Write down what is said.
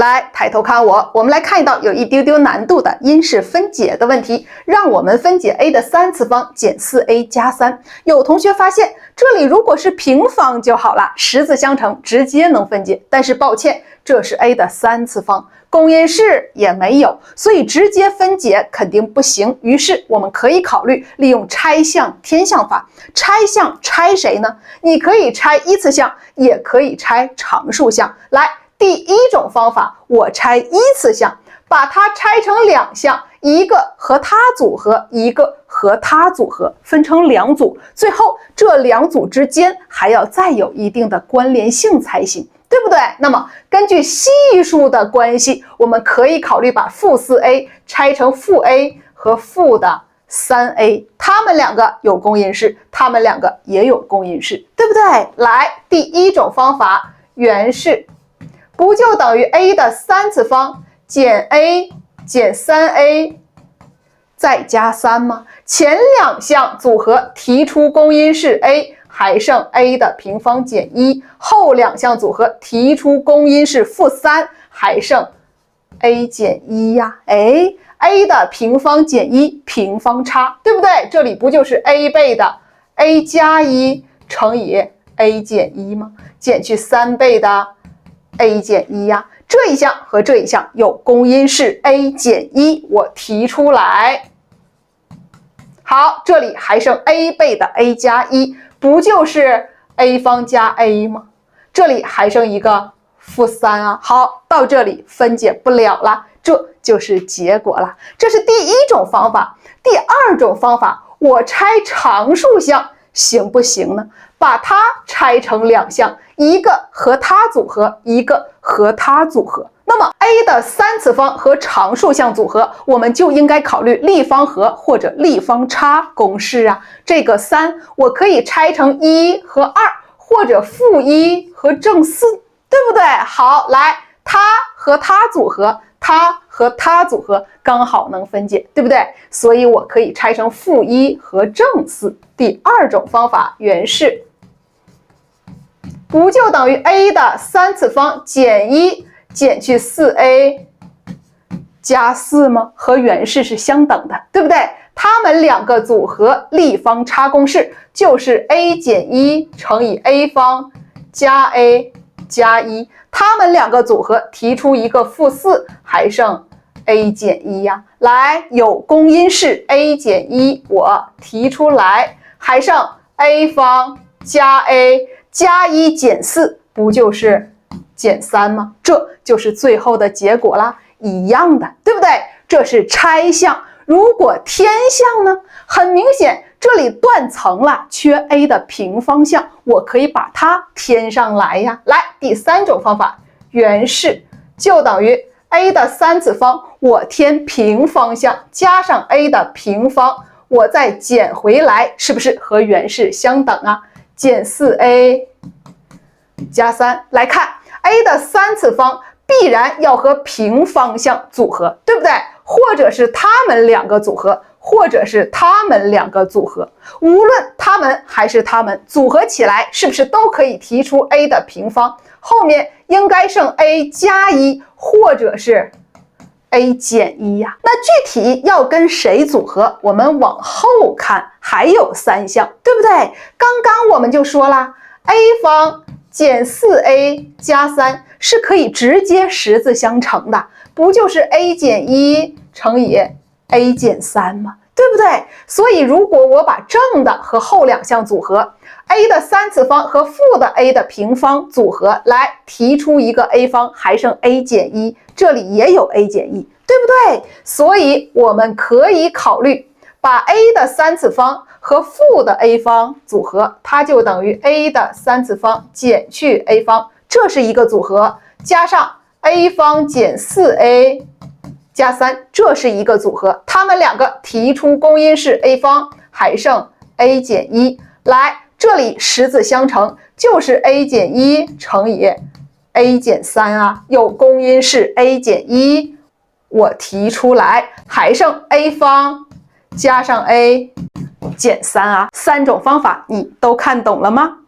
来，抬头看我，我们来看一道有一丢丢难度的因式分解的问题，让我们分解 a 的3次方减 4a 加3。有同学发现，这里如果是平方就好了，十字相乘直接能分解。但是抱歉，这是 a 的3次方，公因式也没有，所以直接分解肯定不行。于是我们可以考虑利用拆项添项法。拆项拆谁呢？你可以拆一次项，也可以拆常数项。来。第一种方法，我拆一次项，把它拆成两项，一个和它组合，一个和它组合，分成两组，最后这两组之间还要再有一定的关联性才行，对不对？那么根据系数的关系，我们可以考虑把负 4a 拆成负 a 和负的 3a， 它们两个有公因式，它们两个也有公因式，对不对？来，第一种方法，原式不就等于 a 的3次方减 a 减 3a 再加3吗？前两项组合提出公因式 a， 还剩 a 的平方减1，后两项组合提出公因式负3，还剩 a 减1呀。a 的平方减1，平方差，对不对？这里不就是 a 倍的 a 加1乘以 a 减1吗？减去3倍的a 减1呀，这一项和这一项有公因式 a 减1，我提出来。好，这里还剩 a 倍的 a 加1，不就是 a 方加 a 吗？这里还剩一个负3啊。好，到这里分解不了了，这就是结果了。这是第一种方法。第二种方法，我拆常数项行不行呢？把它拆成两项，一个和它组合，一个和它组合。那么 a 的3次方和常数项组合，我们就应该考虑立方和或者立方差公式啊。这个3我可以拆成1和2，或者负1和正4，对不对？好，来，它和它组合，它和它组合刚好能分解，对不对？所以我可以拆成负1和正4。第二种方法，原式不就等于 a 的3次方减1减去 4a 加4吗？和原式是相等的，对不对？它们两个组合立方差公式就是 a 减1乘以 a 方加 a 加1，它们两个组合提出一个负4，还剩 a 减1呀。来，有公因式 a 减1，我提出来，还剩 a 方加 a 加1减4，不就是减3吗？这就是最后的结果啦，一样的，对不对？这是拆项。如果添项呢？很明显，这里断层了，缺 a 的平方项，我可以把它添上来呀。来，第三种方法，原式就等于 a 的3次方，我添平方项加上 a 的平方，我再减回来，是不是和原式相等啊？减 4a 加3，来看 a 的3次方必然要和平方项组合，对不对？或者是它们两个组合，或者是它们两个组合，无论它们还是它们组合起来，是不是都可以提出 a 的平方？后面应该剩 a 加1，或者是 a 减1呀。那具体要跟谁组合，我们往后看，还有3项，对不对？刚刚我们就说了 a 方减 4a 加3是可以直接十字相乘的，不就是 a 减1乘以 a 减3吗？对不对？所以如果我把正的和后两项组合， a 的3次方和负的 a 的平方组合，来提出一个 a 方，还剩 a 减1，这里也有 a 减1，对不对？所以我们可以考虑把 a 的3次方和负的 a 方组合，它就等于 a 的3次方减去 a 方，这是一个组合，加上 a 方减 4a 加3，这是一个组合，它们两个提出公因式 a 方，还剩 a 减1。来，这里十字相乘，就是 a 减1乘以 a 减3啊，有公因式 a 减1，我提出来，还剩 a 方加上 a减3啊。3种方法你都看懂了吗？